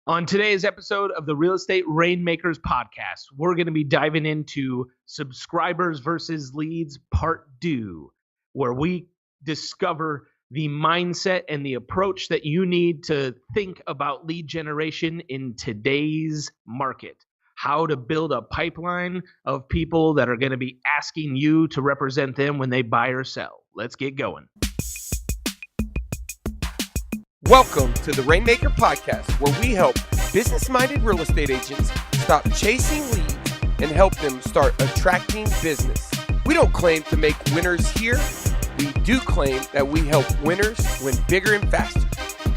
On today's episode of the Real Estate Rainmakers podcast, we're going to be diving into subscribers versus leads part 2, where we discover the mindset and the approach that you need to think about lead generation in today's market. How to build a pipeline of people that are going to be asking you to represent them when they buy or sell. Let's get going. Welcome to the Rainmaker Podcast, where we help business-minded real estate agents stop chasing leads and help them start attracting business. We don't claim to make winners here. We do claim that we help winners win bigger and faster.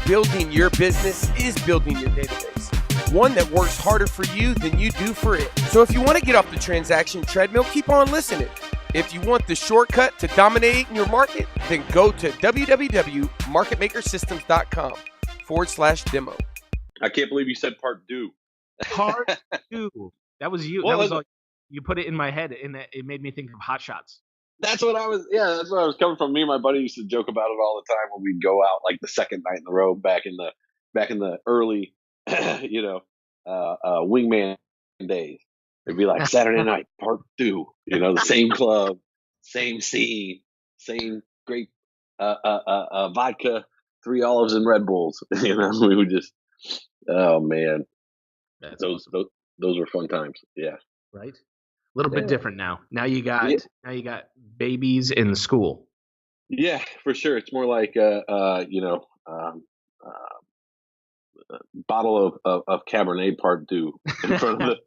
Building your business is building your database, one that works harder for you than you do for it. So if you want to get off the transaction treadmill, keep on listening. If you want the shortcut to dominating your market, then go to www.marketmakersystems.com/demo. I can't believe you said part deux. Part 2. That was you. What That was was it? like, you put it in my head, and it made me think of Hot Shots. That's what I was coming from. Me and my buddy used to joke about it all the time when we'd go out like the second night in the row back in the early, wingman days. It'd be like Saturday night, part 2, the same club, same scene, same great, vodka, 3 olives and Red Bulls. We would just, oh man, That's those awesome. those were fun times. Yeah. Right? A little bit Yeah. different now. Now you got Yeah. babies in school. Yeah, for sure. It's more like bottle of Cabernet Part Deux in front of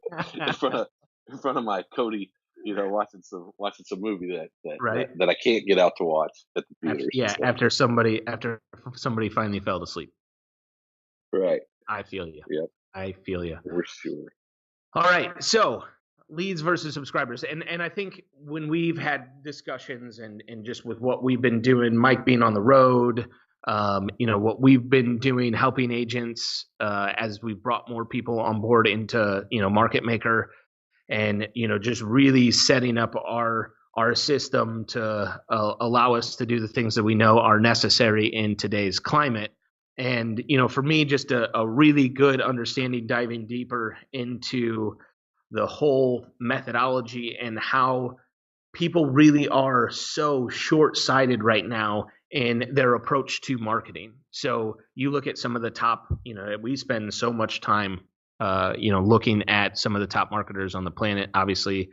in front of my Cody, watching some movie Right. that I can't get out to watch at the theaters. After somebody finally fell asleep. Right. I feel you. Yep. I feel you. For sure. All right. So leads versus subscribers. And I think when we've had discussions and just with what we've been doing, Mike being on the road, what we've been doing, helping agents as we've brought more people on board into, Market Maker, and, just really setting up our system to allow us to do the things that we know are necessary in today's climate. And, for me, just a really good understanding, diving deeper into the whole methodology and how people really are so short-sighted right now in their approach to marketing. So you look at some of the top, we spend so much time, looking at some of the top marketers on the planet. Obviously,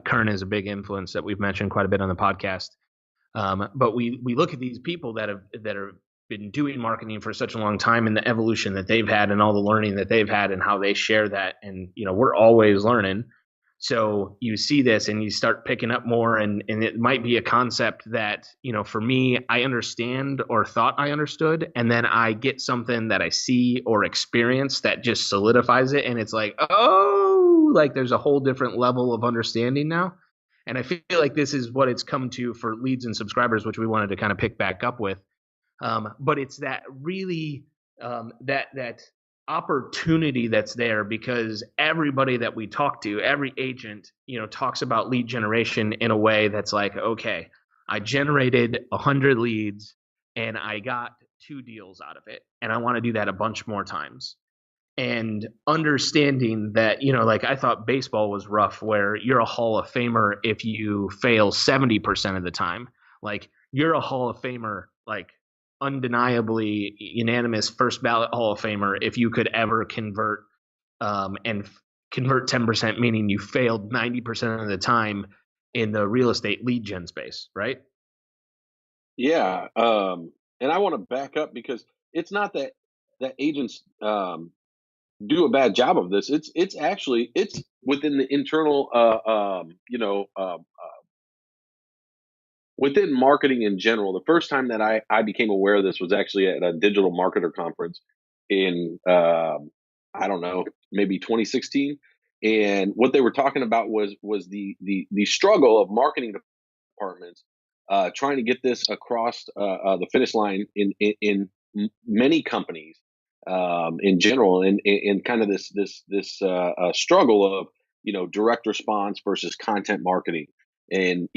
Kern is a big influence that we've mentioned quite a bit on the podcast. But we look at these people that have been doing marketing for such a long time and the evolution that they've had and all the learning that they've had and how they share that. And, we're always learning. So you see this and you start picking up more, and it might be a concept that, for me, I understand or thought I understood. And then I get something that I see or experience that just solidifies it. And it's like, oh, like there's a whole different level of understanding now. And I feel like this is what it's come to for leads and subscribers, which we wanted to kind of pick back up with. But it's that really that opportunity that's there, because everybody that we talk to, every agent, talks about lead generation in a way that's like, okay, I generated 100 leads and I got 2 deals out of it, and I want to do that a bunch more times. And understanding that, like I thought baseball was rough, where you're a Hall of Famer if you fail 70% of the time. Like you're a Hall of Famer, like undeniably unanimous first ballot Hall of Famer if you could ever convert convert 10%, meaning you failed 90% of the time in the real estate lead gen space, right? Yeah. And I want to back up, because it's not that agents do a bad job of this. It's actually within the internal within marketing in general. The first time that I became aware of this was actually at a digital marketer conference in I don't know, maybe 2016. And what they were talking about was the struggle of marketing departments trying to get this across the finish line in many companies in general, and kind of this struggle of direct response versus content marketing. And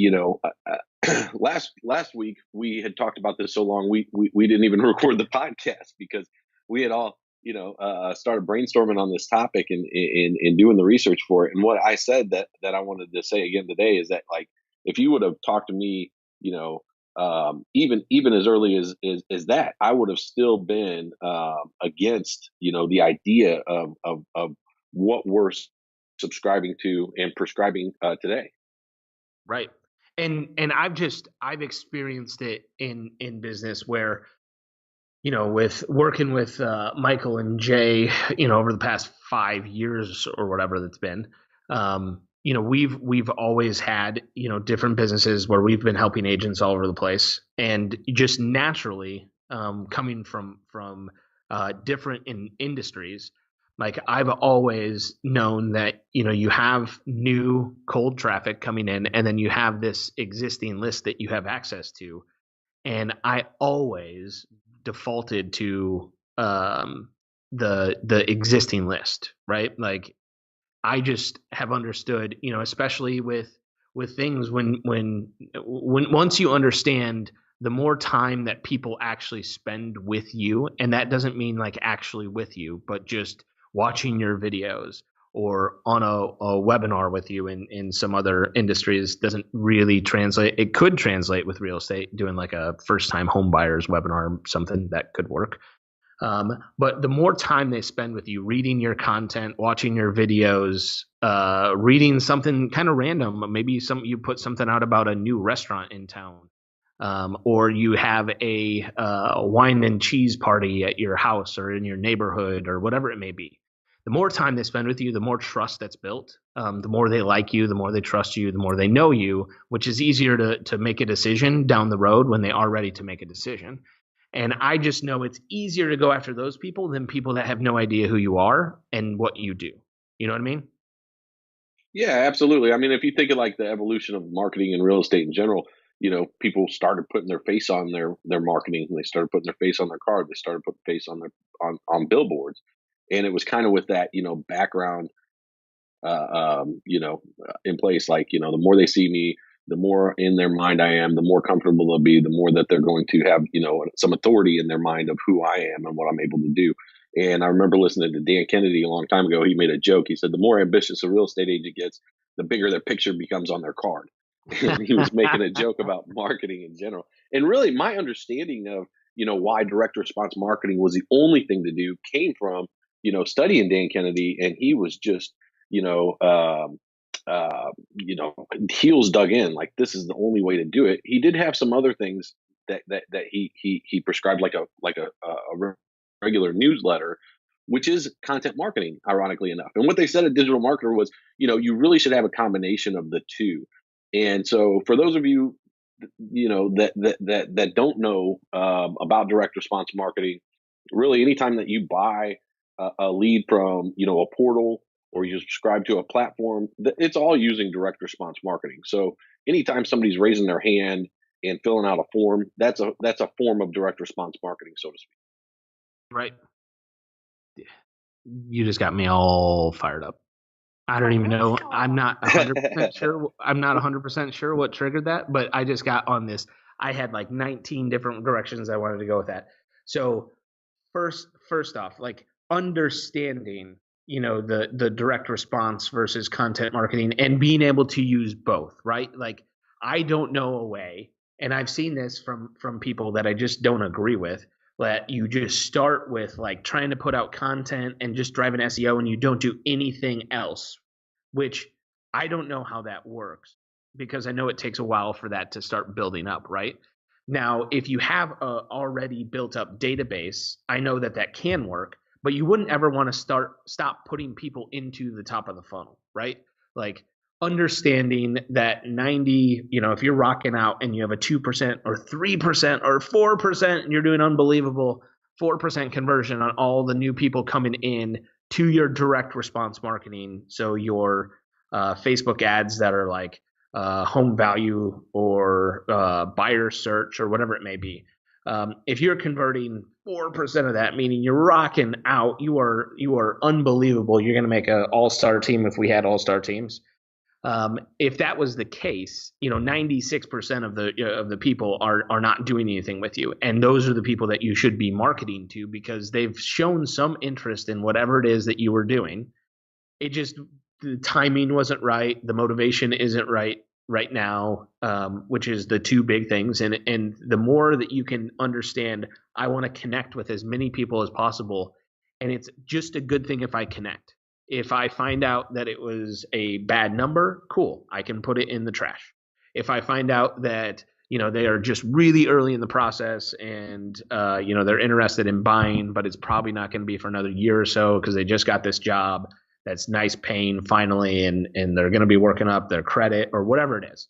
last week we had talked about this so long we didn't even record the podcast, because we had all started brainstorming on this topic and doing the research for it. And what I said that I wanted to say again today is that, like, if you would have talked to me, even as early as that, I would have still been against, the idea of what we're subscribing to and prescribing today. Right. And I've experienced it in business where, with working with Michael and Jay, over the past 5 years or whatever that's been, we've always had, different businesses where we've been helping agents all over the place, and just naturally, coming from different industries, like I've always known that, you have new cold traffic coming in, and then you have this existing list that you have access to. And I always defaulted to the existing list, right? Like I just have understood, especially with things when once you understand the more time that people actually spend with you, and that doesn't mean like actually with you, but just watching your videos or on a webinar with you in some other industries doesn't really translate. It could translate with real estate, doing like a first time home buyers webinar, something that could work. But the more time they spend with you, reading your content, watching your videos, reading something kind of random, maybe you put something out about a new restaurant in town, or you have a wine and cheese party at your house or in your neighborhood or whatever it may be. The more time they spend with you, the more trust that's built, the more they like you, the more they trust you, the more they know you, which is easier to make a decision down the road when they are ready to make a decision. And I just know it's easier to go after those people than people that have no idea who you are and what you do. You know what I mean? Yeah, absolutely. I mean, if you think of like the evolution of marketing and real estate in general, people started putting their face on their marketing. They started putting their face on their card. They started putting face on on billboards. And it was kind of with that, background, in place. Like, the more they see me, the more in their mind I am, the more comfortable they'll be, the more that they're going to have, some authority in their mind of who I am and what I'm able to do. And I remember listening to Dan Kennedy a long time ago. He made a joke. He said, the more ambitious a real estate agent gets, the bigger their picture becomes on their card. He was making a joke about marketing in general. And really, my understanding of, why direct response marketing was the only thing to do came from, studying Dan Kennedy. And he was just, heels dug in, like this is the only way to do it. He did have some other things that he prescribed, like a regular newsletter, which is content marketing, ironically enough. And what they said at Digital Marketer was, you really should have a combination of the two. And so for those of you, that don't know about direct response marketing, really anytime that you buy a lead from, a portal, or you subscribe to a platform, it's all using direct response marketing. So anytime somebody's raising their hand and filling out a form, that's a form of direct response marketing, so to speak. Right. You just got me all fired up. I don't even know. I'm not 100% sure. I'm not 100% sure what triggered that, but I just got on this. I had like 19 different directions I wanted to go with that. So first off, like understanding, the direct response versus content marketing and being able to use both, right? Like I don't know a way, and I've seen this from people that I just don't agree with, that you just start with like trying to put out content and just driving SEO and you don't do anything else, which I don't know how that works, because I know it takes a while for that to start building up, right? Now, if you have a already built up database, I know that can work, but you wouldn't ever want to stop putting people into the top of the funnel, right? Like understanding that 90, if you're rocking out and you have a 2% or 3% or 4% and you're doing unbelievable 4% conversion on all the new people coming in to your direct response marketing. So your Facebook ads that are like home value or buyer search or whatever it may be. If you're converting 4% of that, meaning you're rocking out, you are unbelievable. You're going to make an all-star team if we had all-star teams. If that was the case, 96% of the people are not doing anything with you, and those are the people that you should be marketing to because they've shown some interest in whatever it is that you were doing. It just the timing wasn't right, the motivation isn't right now, which is the two big things. And the more that you can understand, I want to connect with as many people as possible, and it's just a good thing if I connect. If I find out that it was a bad number, cool, I can put it in the trash. If I find out that they are just really early in the process and they're interested in buying, but it's probably not going to be for another year or so because they just got this job that's nice paying finally, and they're going to be working up their credit or whatever it is.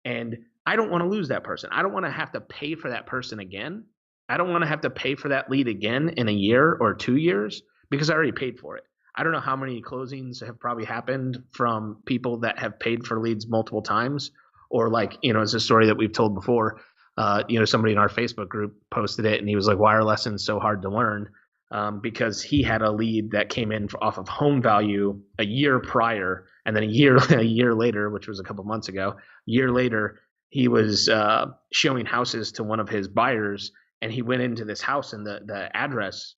And I don't want to lose that person. I don't want to have to pay for that person again. I don't want to have to pay for that lead again in a year or 2 years because I already paid for it. I don't know how many closings have probably happened from people that have paid for leads multiple times, or it's a story that we've told before. Somebody in our Facebook group posted it and he was like, why are lessons so hard to learn? Because he had a lead that came in off of home value a year prior, and then a year later, which was a couple months ago, a year later, he was showing houses to one of his buyers, and he went into this house and the address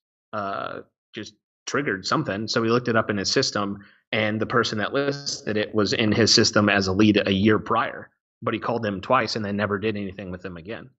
just triggered something. So he looked it up in his system, and the person that listed it was in his system as a lead a year prior, but he called them twice and then never did anything with them again.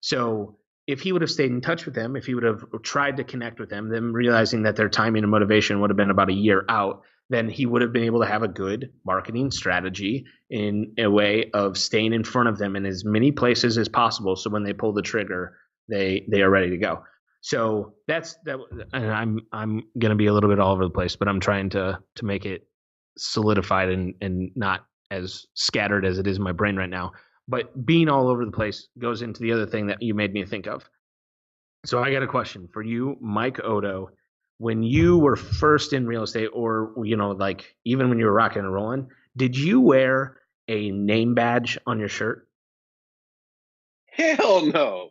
So if he would have stayed in touch with them, if he would have tried to connect with them, them realizing that their timing and motivation would have been about a year out, then he would have been able to have a good marketing strategy in a way of staying in front of them in as many places as possible. So when they pull the trigger, they are ready to go. So that's that. And I'm going to be a little bit all over the place, but I'm trying to make it solidified and not as scattered as it is in my brain right now. But being all over the place goes into the other thing that you made me think of. So I got a question for you, Mike Odo. When you were first in real estate, or even when you were rocking and rolling, did you wear a name badge on your shirt? Hell no.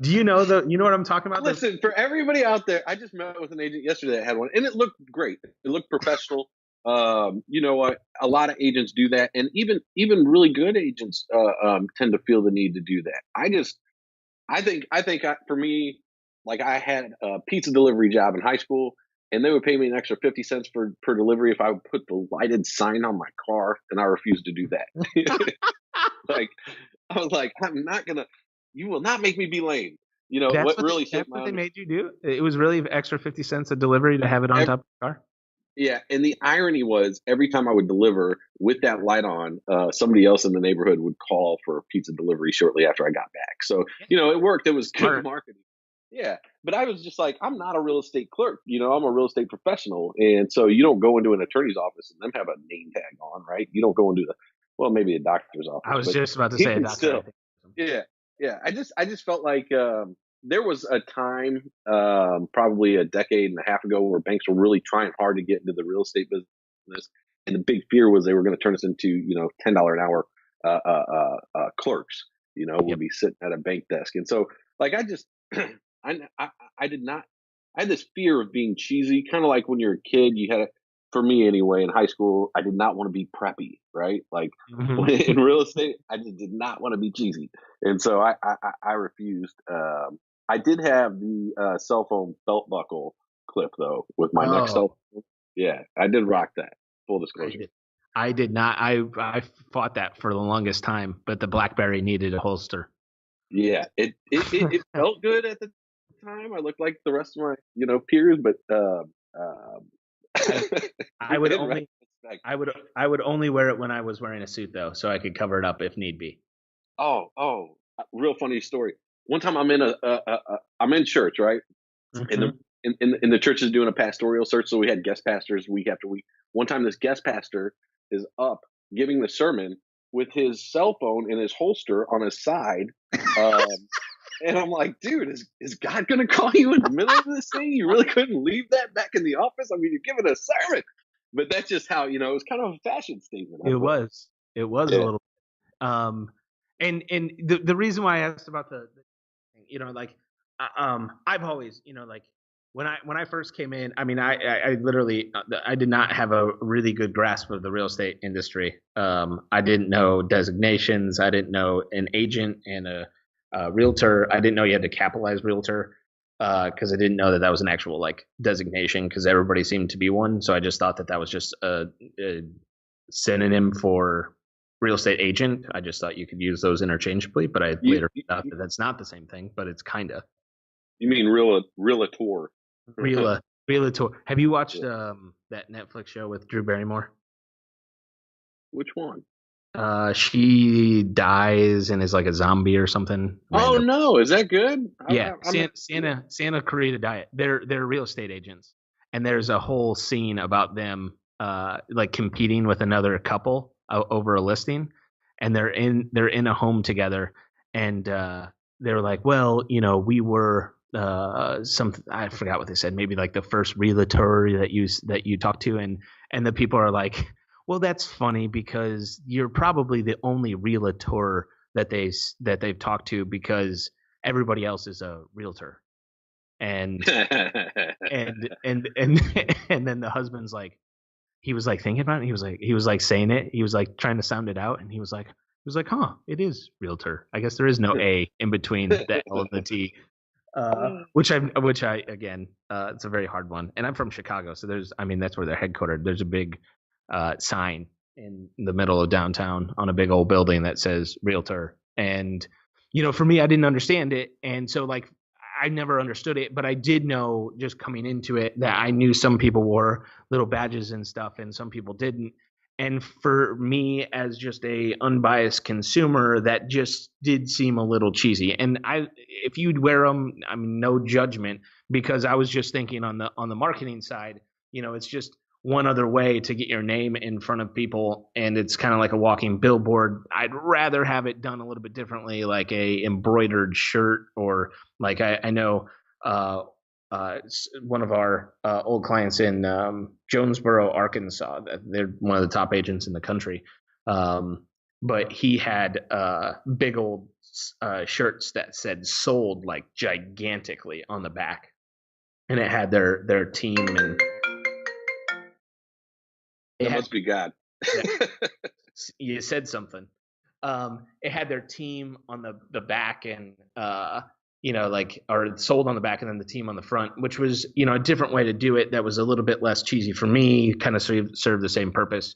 Do you know what I'm talking about? Listen, for everybody out there, I just met with an agent yesterday that had one, and it looked great. It looked professional. You know what? A lot of agents do that, and even really good agents tend to feel the need to do that. I think for me, like I had a pizza delivery job in high school, and they would pay me an extra 50 cents per delivery if I would put the lighted sign on my car, and I refused to do that. Like I was like, I'm not gonna. You will not make me be lame. That's what they made you do. It was really extra 50 cents a delivery to have it on top of the car. Yeah, and the irony was every time I would deliver with that light on, somebody else in the neighborhood would call for a pizza delivery shortly after I got back. So it worked. It was good marketing. Yeah, but I was just like, I'm not a real estate clerk. I'm a real estate professional, and so you don't go into an attorney's office and them have a name tag on, right? You don't go into maybe a doctor's office. I was just about to say a doctor. Still, yeah. I just felt like there was a time, probably a decade and a half ago, where banks were really trying hard to get into the real estate business, and the big fear was they were going to turn us into $10 an hour clerks. We'll be sitting at a bank desk, and so like I just I did not. I had this fear of being cheesy, kind of like when you're a kid. You had for me anyway, in high school, I did not want to be preppy, right? Like in real estate, I just did not want to be cheesy. And so I refused. I did have the cell phone belt buckle clip though with my next cell phone. Yeah, I did rock that. Full disclosure. I did not. I fought that for the longest time, but the BlackBerry needed a holster. Yeah, it felt good at the time. I looked like the rest of my peers, but I would only wear it when I was wearing a suit though, so I could cover it up if need be. Oh, real funny story. One time I'm in church, right? Mm-hmm. And the church is doing a pastoral search, so we had guest pastors week after week. One time this guest pastor is up giving the sermon with his cell phone in his holster on his side. And I'm like, dude, is God going to call you in the middle of this thing? You really couldn't leave that back in the office? I mean, you're giving a sermon. But that's just how, it was kind of a fashion statement. It was a little. And the reason why I asked about the I've always, when I first came in, I mean, I literally I did not have a really good grasp of the real estate industry. I didn't know designations. I didn't know an agent and a realtor. I didn't know you had to capitalize realtor because I didn't know that that was an actual like designation because everybody seemed to be one. So I just thought that that was just a synonym for real estate agent. I just thought you could use those interchangeably, but I later found out that that's not the same thing, but it's kind of. You mean realtor? Realtor. Have you watched Yeah. that Netflix show with Drew Barrymore? Which one? She dies and is like a zombie or something. Oh Random. no, is that good? Yeah, I'm Santa created diet. They're real estate agents, and there's a whole scene about them like competing with another couple over a listing, and they're in a home together, and they're like, well, we were something I forgot what they said, maybe like the first realtor that you talked to, and the people are like, well, that's funny because you're probably the only realtor that they've talked to because everybody else is a realtor. And and and then the husband's like, he was like thinking about it. He was like saying it. He was like trying to sound it out, and he was like, huh, it is realtor. I guess there is no A in between the L and the T. Which I again, it's a very hard one. And I'm from Chicago, so that's where they're headquartered. There's a big sign in the middle of downtown on a big old building that says realtor. And for me, I didn't understand it, and so like I never understood it, but I did know just coming into it that I knew some people wore little badges and stuff, and some people didn't. And for me, as just a unbiased consumer, that just did seem a little cheesy. And if you'd wear them, I mean, no judgment, because I was just thinking on the marketing side, it's just one other way to get your name in front of people, and it's kind of like a walking billboard. I'd rather have it done a little bit differently, like a embroidered shirt, or like I know one of our old clients in Jonesboro, Arkansas. They're one of the top agents in the country, but he had big old shirts that said "sold" like gigantically on the back, and it had their team and. That must be God. You said something. It had their team on the back, and like, or sold on the back and then the team on the front, which was a different way to do it. That was a little bit less cheesy for me. Kind of served the same purpose.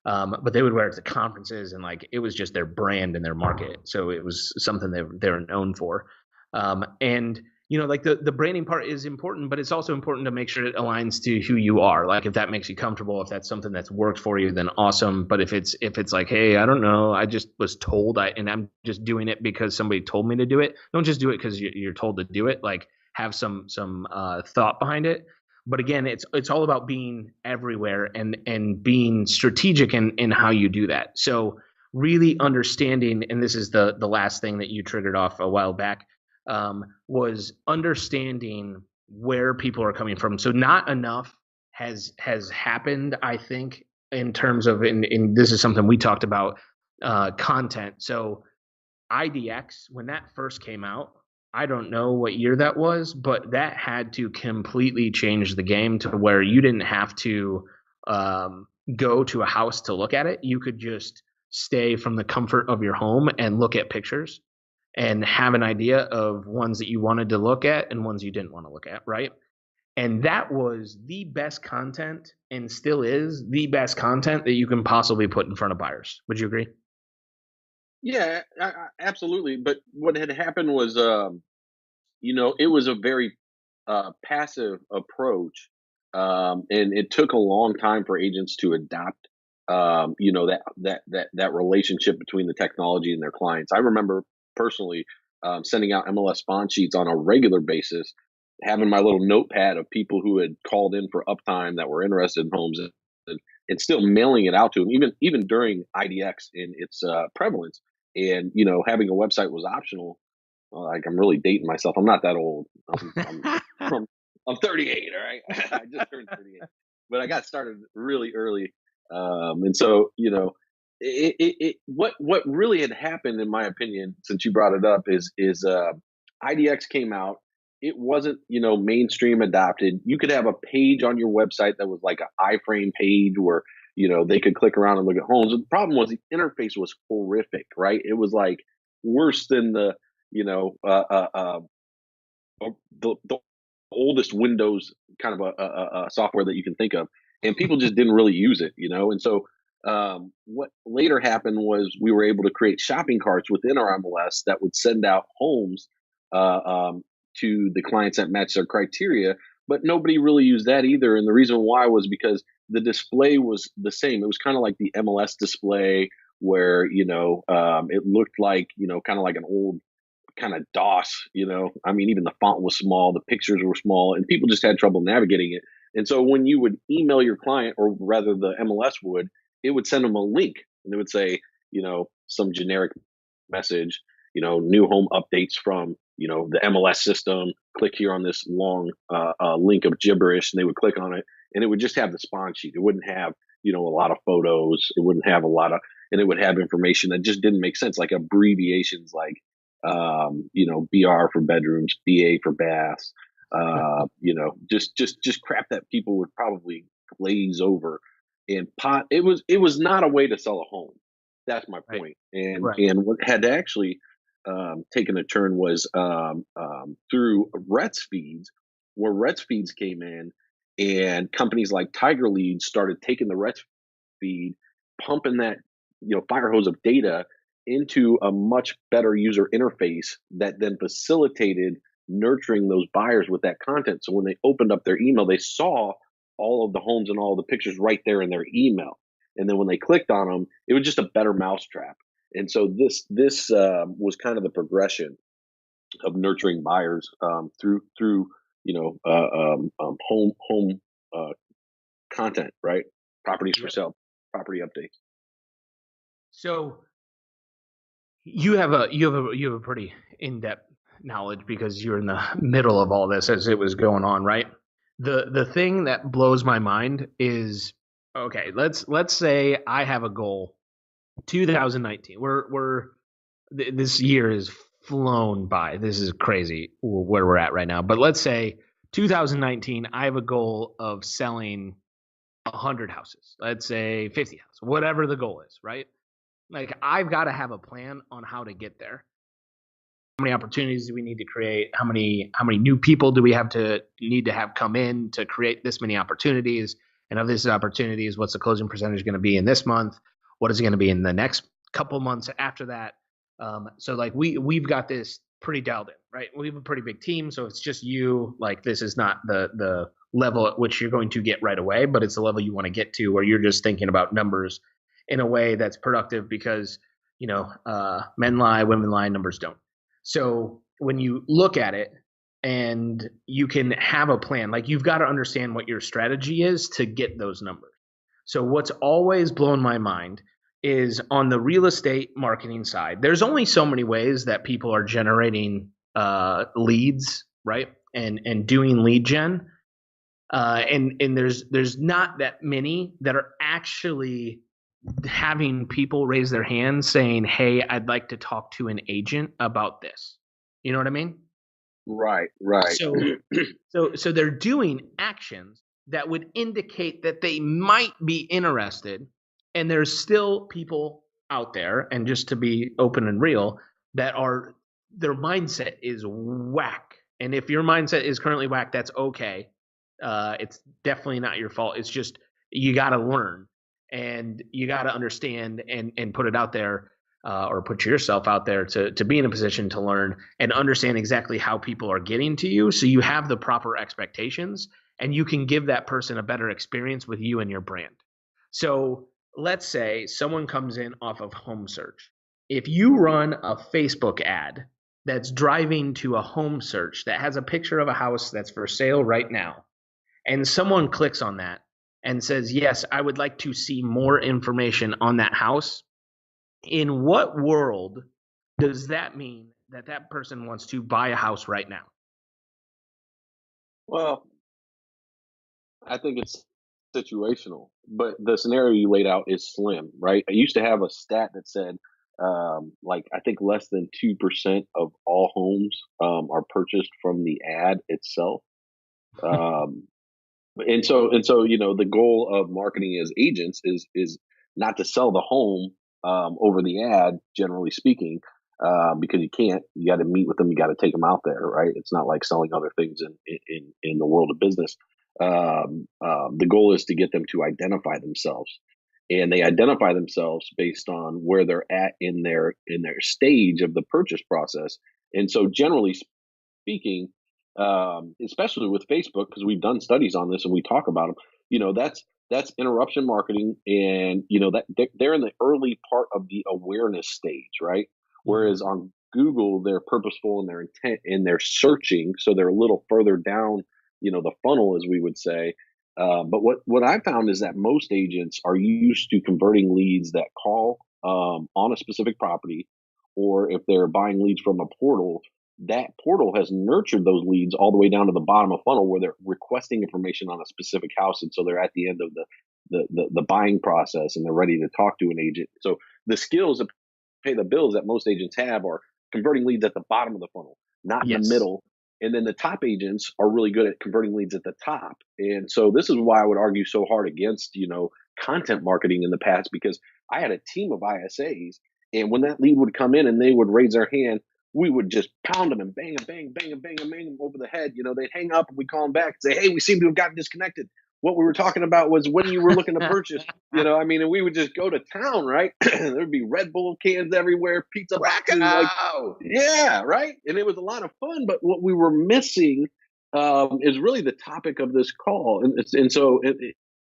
But they would wear it to conferences, and like it was just their brand and their market. So it was something they were known for. And like the branding part is important, but it's also important to make sure it aligns to who you are. Like if that makes you comfortable, if that's something that's worked for you, then awesome. But if it's like, hey, I don't know, I just was told, and I'm just doing it because somebody told me to do it. Don't just do it because you're told to do it. Like have some thought behind it. But again, it's all about being everywhere and being strategic in how you do that. So really understanding, and this is the last thing that you triggered off a while back, was understanding where people are coming from. So not enough has happened, I think, in terms of, and this is something we talked about, content. So IDX, when that first came out, I don't know what year that was, but that had to completely change the game to where you didn't have to go to a house to look at it. You could just stay from the comfort of your home and look at pictures and have an idea of ones that you wanted to look at and ones you didn't want to look at, right? And that was the best content, and still is the best content that you can possibly put in front of buyers. Would you agree? Yeah, absolutely. But what had happened was, it was a very passive approach, and it took a long time for agents to adopt, that relationship between the technology and their clients. I remember personally sending out MLS bond sheets on a regular basis, having my little notepad of people who had called in for uptime that were interested in homes, and still mailing it out to them, even during IDX in its prevalence. And having a website was optional. Like I'm really dating myself. I'm not that old. I'm 38. All right, I just turned 38, but I got started really early. And so what really had happened, in my opinion, since you brought it up, is IDX came out, it wasn't, mainstream adopted. You could have a page on your website that was like an iframe page where, they could click around and look at homes. The problem was the interface was horrific, right? It was like worse than the, you know, the oldest Windows kind of a software that you can think of, and people just didn't really use it, And so what later happened was we were able to create shopping carts within our MLS that would send out homes uh, um, to the clients that matched their criteria, but nobody really used that either. And the reason why was because the display was the same. It was kind of like the MLS display where it looked like kind of like an old kind of DOS, I mean, even the font was small, the pictures were small, and people just had trouble navigating it. And so when you would email your client, or rather the MLS would, it would send them a link and it would say, some generic message, new home updates from, the MLS system. Click here on this long link of gibberish, and they would click on it, and it would just have the spawn sheet. It wouldn't have, a lot of photos. It wouldn't have a lot of, and it would have information that just didn't make sense, like abbreviations, like BR for bedrooms, BA for baths, just crap that people would probably glaze over. And it was not a way to sell a home. That's my point. And what had actually taken a turn was through Rets feeds, where Rets feeds came in, and companies like Tiger Lead started taking the Rets feed, pumping that fire hose of data into a much better user interface that then facilitated nurturing those buyers with that content. So when they opened up their email, they saw all of the homes and all the pictures right there in their email. And then when they clicked on them, it was just a better mousetrap. And so this was kind of the progression of nurturing buyers through home content, right? Properties for sale, property updates. So you have a pretty in-depth knowledge because you're in the middle of all this as it was going on, right? The thing that blows my mind is, okay, let's say I have a goal, 2019. This year is flown by. This is crazy where we're at right now. But let's say 2019, I have a goal of selling 100 houses. Let's say 50 houses, whatever the goal is, right? Like, I've got to have a plan on how to get there. How many opportunities do we need to create? How many new people do we need to have come in to create this many opportunities? And of these opportunities, what's the closing percentage going to be in this month? What is it going to be in the next couple months after that? So like we've got this pretty dialed in, right? We have a pretty big team, so it's just you. Like, this is not the level at which you're going to get right away, but it's the level you want to get to where you're just thinking about numbers in a way that's productive, because men lie, women lie, numbers don't. So when you look at it and you can have a plan, like, you've got to understand what your strategy is to get those numbers. So what's always blown my mind is on the real estate marketing side, there's only so many ways that people are generating leads, right? And doing lead gen. And there's not that many that are actually having people raise their hands saying, hey, I'd like to talk to an agent about this. You know what I mean? Right. So they're doing actions that would indicate that they might be interested. And there's still people out there, and just to be open and real, that are, their mindset is whack. And if your mindset is currently whack, that's okay. It's definitely not your fault. It's just, you got to learn. And you got to understand and put it out there, or put yourself out there to be in a position to learn and understand exactly how people are getting to you, so you have the proper expectations and you can give that person a better experience with you and your brand. So let's say someone comes in off of home search. If you run a Facebook ad that's driving to a home search that has a picture of a house that's for sale right now, and someone clicks on that and says, yes, I would like to see more information on that house, in what world does that mean that that person wants to buy a house right now? Well, I think it's situational, but the scenario you laid out is slim, right? I used to have a stat that said like I think less than 2% of all homes are purchased from the ad itself. Um, and so the goal of marketing as agents is not to sell the home over the ad, generally speaking, because you can't. You got to meet with them. You got to take them out there, right? It's not like selling other things in the world of business. The goal is to get them to identify themselves, and they identify themselves based on where they're at in their stage of the purchase process. And so, generally speaking, especially with Facebook, because we've done studies on this and we talk about them. That's interruption marketing, and that they're in the early part of the awareness stage, right? Whereas on Google, they're purposeful in their intent and they're searching, so they're a little further down, the funnel, as we would say. But what I found is that most agents are used to converting leads that call on a specific property, or if they're buying leads from a portal, that portal has nurtured those leads all the way down to the bottom of funnel where they're requesting information on a specific house, and so they're at the end of the buying process and they're ready to talk to an agent. So the skills that pay the bills that most agents have are converting leads at the bottom of the funnel, not in the Yes. middle. And then the top agents are really good at converting leads at the top. And so this is why I would argue so hard against content marketing in the past, because I had a team of ISAs, and when that lead would come in and they would raise their hand, we would just pound them and bang and bang, bang and bang and bang them over the head. They'd hang up and we'd call them back and say, "Hey, we seem to have gotten disconnected. What we were talking about was when you were looking to purchase." And we would just go to town, right? There'd be Red Bull cans everywhere, pizza boxes, yeah, right. And it was a lot of fun. But what we were missing is really the topic of this call, and so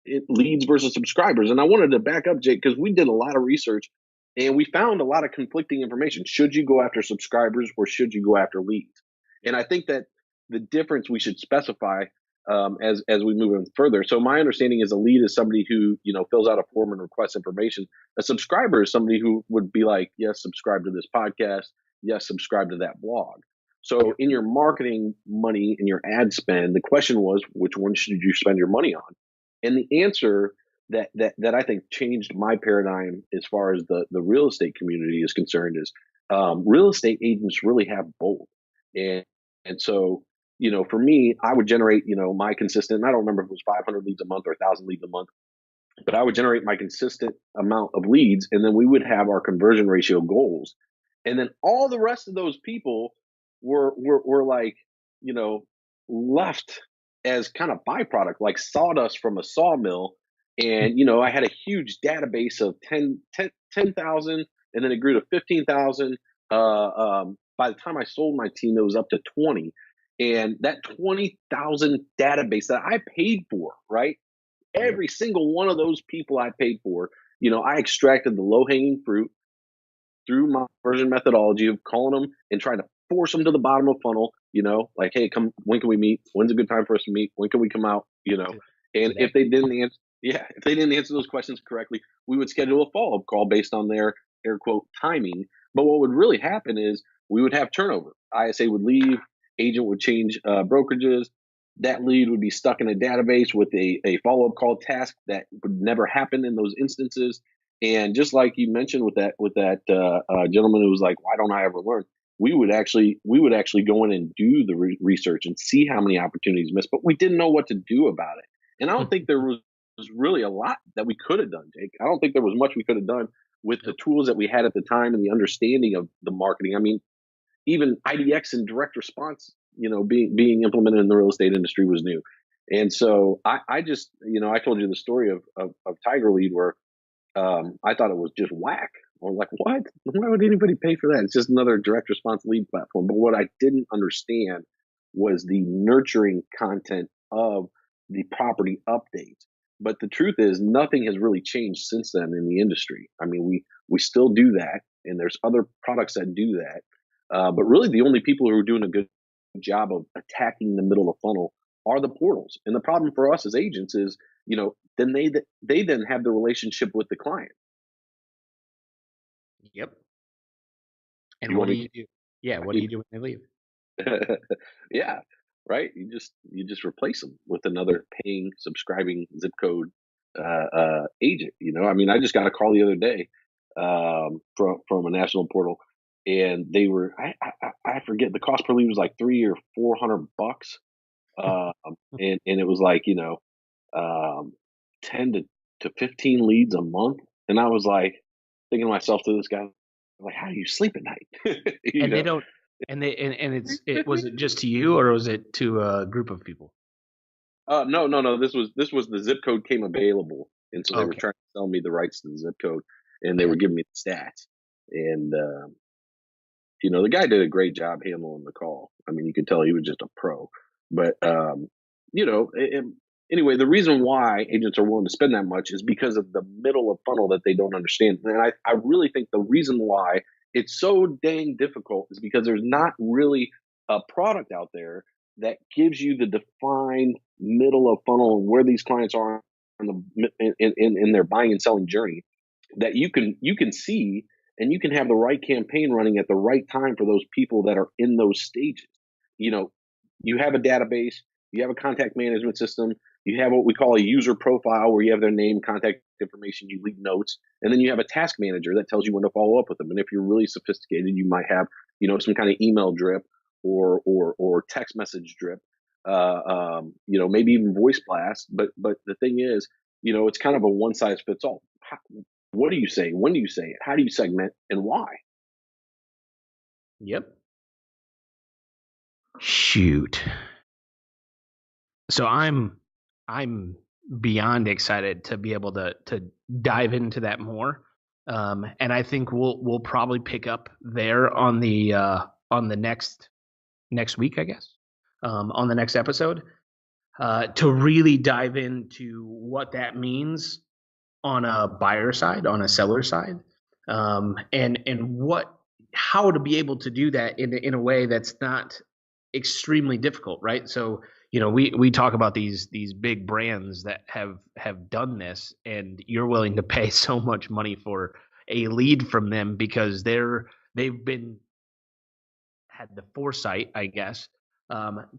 it leads versus subscribers. And I wanted to back up, Jake, because we did a lot of research and we found a lot of conflicting information. Should you go after subscribers or should you go after leads? And I think that the difference we should specify as we move in further. So my understanding is a lead is somebody who fills out a form and requests information. A subscriber is somebody who would be like, yes, subscribe to this podcast. Yes, subscribe to that blog. So in your marketing money and your ad spend, the question was, which one should you spend your money on? And the answer that I think changed my paradigm as far as the real estate community is concerned is real estate agents really have both. And so, for me, I would generate, my consistent, I don't remember if it was 500 leads a month or 1,000 leads a month, but I would generate my consistent amount of leads, and then we would have our conversion ratio goals. And then all the rest of those people were like, left as kind of byproduct, like sawdust from a sawmill. And, I had a huge database of 10,000, and then it grew to 15,000. By the time I sold my team, it was up to 20. And that 20,000 database that I paid for, right? Every single one of those people I paid for, I extracted the low hanging fruit through my version methodology of calling them and trying to force them to the bottom of funnel, like, hey, come, when can we meet? When's a good time for us to meet? When can we come out? And if they didn't answer those questions correctly, we would schedule a follow-up call based on their air quote timing. But what would really happen is we would have turnover. ISA would leave, agent would change brokerages. That lead would be stuck in a database with a follow-up call task that would never happen in those instances. And just like you mentioned with that gentleman who was like, "Why don't I ever learn?" We would actually go in and do the research and see how many opportunities missed, but we didn't know what to do about it. And I don't think there was really a lot that we could have done, Jake. I don't think there was much we could have done with the tools that we had at the time and the understanding of the marketing. I mean, even IDX and direct response, being implemented in the real estate industry was new. And so I just, I told you the story of Tiger Lead where I thought it was just whack. I was like, what? Why would anybody pay for that? It's just another direct response lead platform. But what I didn't understand was the nurturing content of the property updates. But the truth is, nothing has really changed since then in the industry. I mean, we still do that, and there's other products that do that. But really, the only people who are doing a good job of attacking the middle of the funnel are the portals. And the problem for us as agents is, then they then have the relationship with the client. Yep. And what do you do? Yeah, what do you do when they leave? Yeah, right. You just replace them with another paying, subscribing zip code agent. I mean, I just got a call the other day from a national portal, and they were I forget, the cost per lead was like $300 or $400, um, and it was like, um, 10 to 15 leads a month, and I was like thinking to myself, to this guy, like, how do you sleep at night? you And they know. don't, and it was it just to you or was it to a group of people? No, no, no. This was the zip code came available, and so they were Okay. trying to sell me the rights to the zip code, and they Yeah. were giving me the stats. And the guy did a great job handling the call. I mean, you could tell he was just a pro. But anyway, the reason why agents are willing to spend that much is because of the middle of funnel that they don't understand. And I really think the reason why it's so dang difficult is because there's not really a product out there that gives you the defined middle of funnel and where these clients are in their buying and selling journey, that you can see, and you can have the right campaign running at the right time for those people that are in those stages. You know, you have a database, you have a contact management system, you have what we call a user profile where you have their name, contact information, you leave notes, and then you have a task manager that tells you when to follow up with them. And if you're really sophisticated, you might have, some kind of email drip or text message drip, maybe even voice blast. But the thing is, it's kind of a one size fits all. What do you say? When do you say it? How do you segment, and why? Yep. Shoot. So I'm beyond excited to be able to dive into that more. And I think we'll probably pick up there on the next week, I guess. On the next episode, to really dive into what that means on a buyer side, on a seller side, and how to be able to do that in a way that's not extremely difficult, right? So we talk about these big brands that have done this, and you're willing to pay so much money for a lead from them because they've been had the foresight, I guess,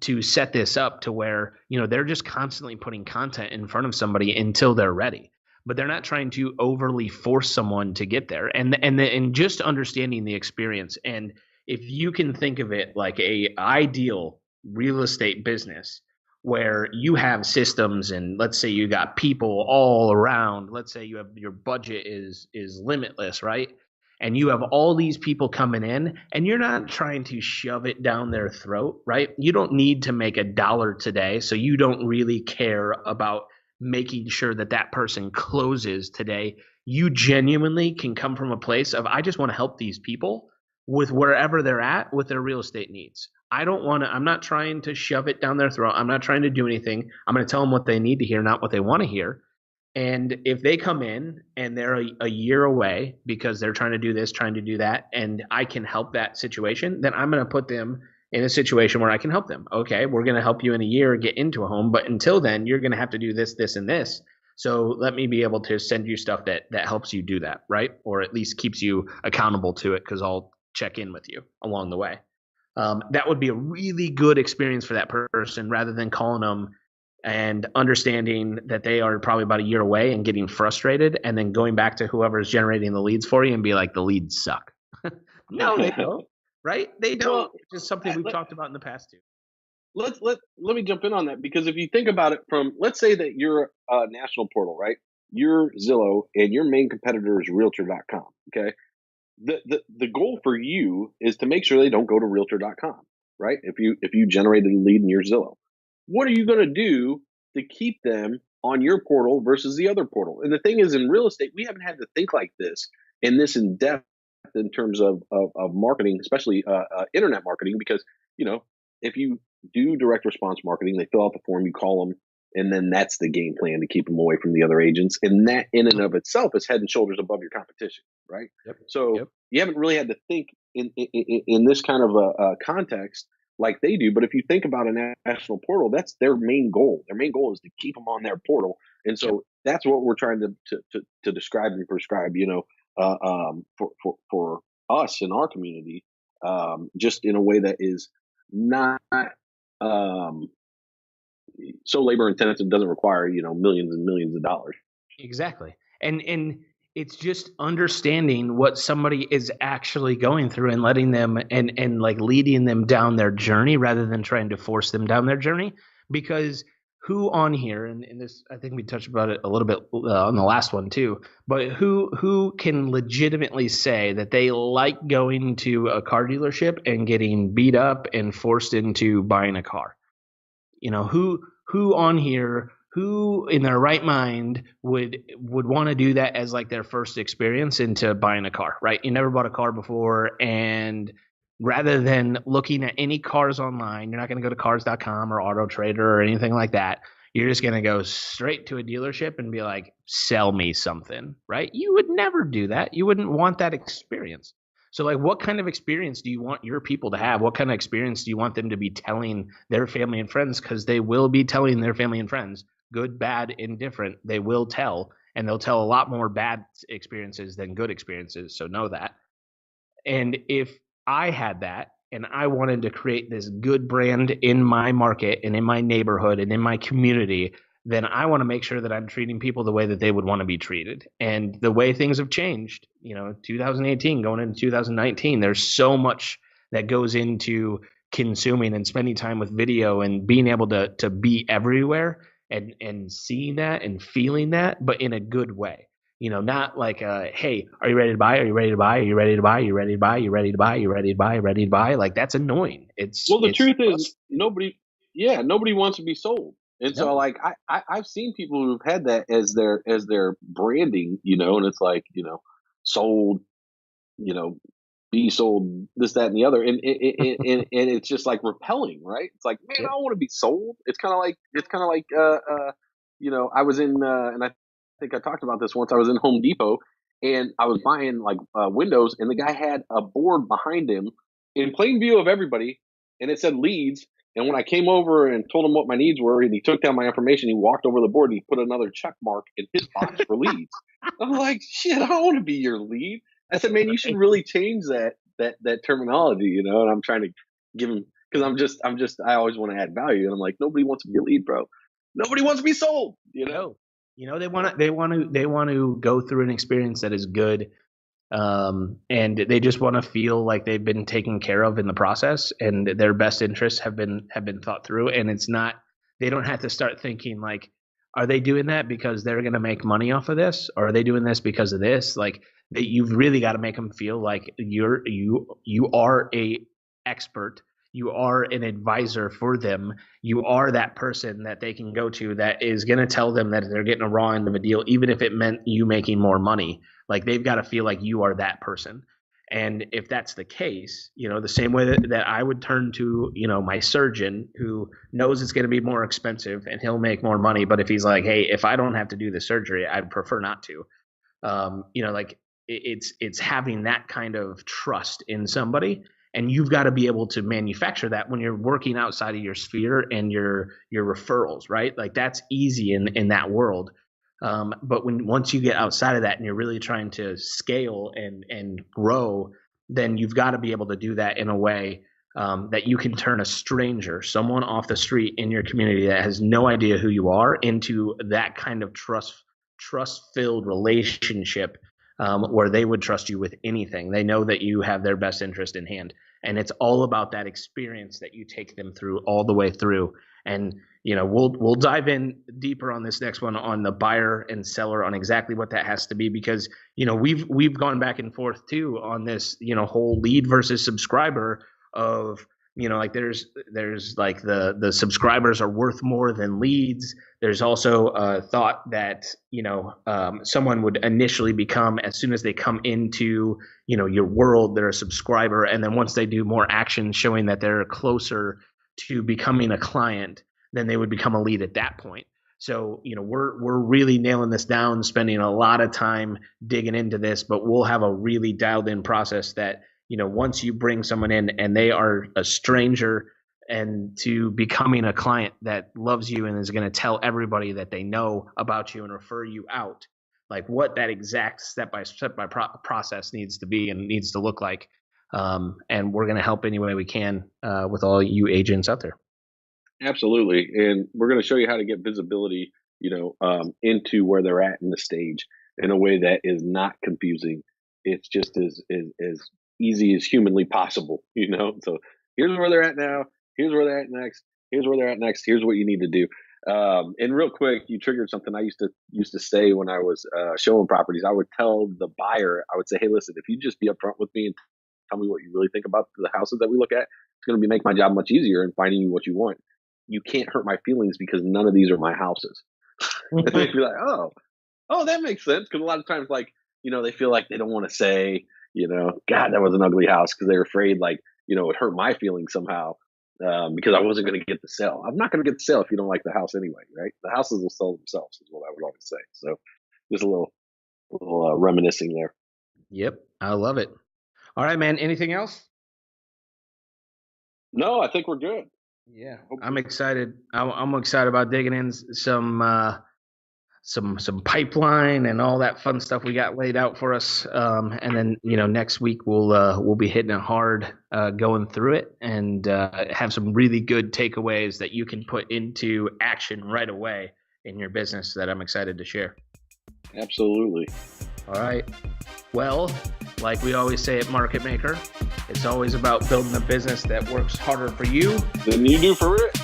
to set this up to where they're just constantly putting content in front of somebody until they're ready. But they're not trying to overly force someone to get there, and just understanding the experience. And if you can think of it like a ideal real estate business where you have systems, and let's say you got people all around, let's say you have your budget is limitless, right? And you have all these people coming in, and you're not trying to shove it down their throat, right? You don't need to make $1 today, so you don't really care about making sure that person closes today. You genuinely can come from a place of, I just want to help these people with wherever they're at with their real estate needs. I'm not trying to shove it down their throat. I'm not trying to do anything. I'm going to tell them what they need to hear, not what they want to hear. And if they come in and they're a year away because they're trying to do this, trying to do that, and I can help that situation, then I'm going to put them in a situation where I can help them. Okay, we're going to help you in a year get into a home, but until then, you're going to have to do this, this, and this. So let me be able to send you stuff that helps you do that, right? Or at least keeps you accountable to it, because I'll check in with you along the way. That would be a really good experience for that person, rather than calling them and understanding that they are probably about a year away and getting frustrated, and then going back to whoever's generating the leads for you and be like, the leads suck. No, they don't, right? They don't. Well, It's just something we've talked about in the past too. let me jump in on that, because if you think about it from, let's say that you're a national portal, right? You're Zillow, and your main competitor is Realtor.com. Okay, the goal for you is to make sure they don't go to Realtor.com, right? If you generated a lead in your Zillow, what are you going to do to keep them on your portal versus the other portal? And the thing is, in real estate, we haven't had to think like this in depth in terms of marketing, especially internet marketing, because if you do direct response marketing, they fill out the form, you call them, and then that's the game plan to keep them away from the other agents. And that in and of itself is head and shoulders above your competition, right? Yep. So Yep. you haven't really had to think in this kind of a context like they do. But if you think about a national portal, that's their main goal. Their main goal is to keep them on their portal. And so that's what we're trying to describe and prescribe, for us in our community, just in a way that is not um, so labor intensive, doesn't require millions and millions of dollars. Exactly. And it's just understanding what somebody is actually going through and letting them and like leading them down their journey rather than trying to force them down their journey. Because who on here, and this, I think we touched about it a little bit on the last one too, but who can legitimately say that they like going to a car dealership and getting beat up and forced into buying a car? Who on here, who in their right mind would want to do that as like their first experience into buying a car, right? You never bought a car before, and rather than looking at any cars online, you're not going to go to cars.com or Auto Trader or anything like that. You're just going to go straight to a dealership and be like, sell me something, right? You would never do that. You wouldn't want that experience. So like, what kind of experience do you want your people to have? What kind of experience do you want them to be telling their family and friends? Because they will be telling their family and friends, good, bad, indifferent. They will tell, and they'll tell a lot more bad experiences than good experiences. So know that. And if I had that and I wanted to create this good brand in my market and in my neighborhood and in my community, then I want to make sure that I'm treating people the way that they would want to be treated. And the way things have changed, 2018 going into 2019, there's so much that goes into consuming and spending time with video and being able to be everywhere and seeing that and feeling that, but in a good way. Not like, hey, are you ready to buy? Are you ready to buy? Are you ready to buy? Are you ready to buy? Are you ready to buy? Are you ready to buy? Are you ready to buy? Like, that's annoying. The truth is nobody wants to be sold. And so like I've seen people who've had that as their branding, and it's like, sold, be sold, this, that, and the other. And it's just like repelling, right? It's like, man, I don't want to be sold. It's kind of like, I was in, and I think I talked about this once. I was in Home Depot and I was buying like windows, and the guy had a board behind him in plain view of everybody, and it said leads. And when I came over and told him what my needs were, and he took down my information, he walked over the board and he put another check mark in his box for leads. I'm like, shit, I don't want to be your lead. I said, man, you should really change that terminology, And I'm trying to give him, because I always want to add value, and I'm like, nobody wants to be a lead, bro. Nobody wants to be sold, They want to go through an experience that is good. And they just want to feel like they've been taken care of in the process, and their best interests have been thought through. And it's not, they don't have to start thinking like, are they doing that because they're going to make money off of this, or are they doing this because of this? Like, you've really got to make them feel like you are a expert. You are an advisor for them. You are that person that they can go to that is going to tell them that they're getting a raw end of a deal, even if it meant you making more money. Like, they've got to feel like you are that person. And if that's the case, the same way that I would turn to, my surgeon who knows it's going to be more expensive and he'll make more money. But if he's like, hey, if I don't have to do the surgery, I'd prefer not to. Like, it's having that kind of trust in somebody. And you've got to be able to manufacture that when you're working outside of your sphere and your referrals, right? Like, that's easy in that world. But once you get outside of that and you're really trying to scale and grow, then you've got to be able to do that in a way that you can turn a stranger, someone off the street in your community that has no idea who you are, into that kind of trust-filled relationship where they would trust you with anything. They know that you have their best interest in hand. And it's all about that experience that you take them through all the way through. And we'll dive in deeper on this next one on the buyer and seller, on exactly what that has to be, because we've gone back and forth too on this whole lead versus subscriber of like there's like the subscribers are worth more than leads. There's also a thought that someone would initially become, as soon as they come into your world, they're a subscriber, and then once they do more action showing that they're closer to becoming a client, then they would become a lead at that point. So we're really nailing this down, spending a lot of time digging into this, but we'll have a really dialed in process that once you bring someone in and they are a stranger and to becoming a client that loves you and is going to tell everybody that they know about you and refer you out, like what that exact step-by-step process needs to be and needs to look like. And we're going to help any way we can with all you agents out there. Absolutely. And we're going to show you how to get visibility, into where they're at in the stage. in a way that is not confusing. It's just as easy as humanly possible, So here's where they're at now. Here's where they're at next. Here's where they're at next. Here's what you need to do. And real quick, you triggered something I used to say when I was showing properties. I would tell the buyer, I would say, hey, listen, if you just be upfront with me and tell me what you really think about the houses that we look at, it's going to make my job much easier in finding you what you want. You can't hurt my feelings because none of these are my houses. And they'd be like, oh, that makes sense. Because a lot of times, they feel like they don't want to say, God, that was an ugly house, because they're afraid, it hurt my feelings somehow, because I wasn't going to get the sale. I'm not going to get the sale if you don't like the house anyway, right? The houses will sell themselves, is what I would always say. So just a little reminiscing there. Yep, I love it. All right, man. Anything else? No, I think we're good. Yeah, I'm excited. I'm excited about digging in some pipeline and all that fun stuff we got laid out for us. And then, next week we'll be hitting it hard, going through it, and have some really good takeaways that you can put into action right away in your business that I'm excited to share. Absolutely. All right. Well, like we always say at Market Maker, it's always about building a business that works harder for you than you do for it.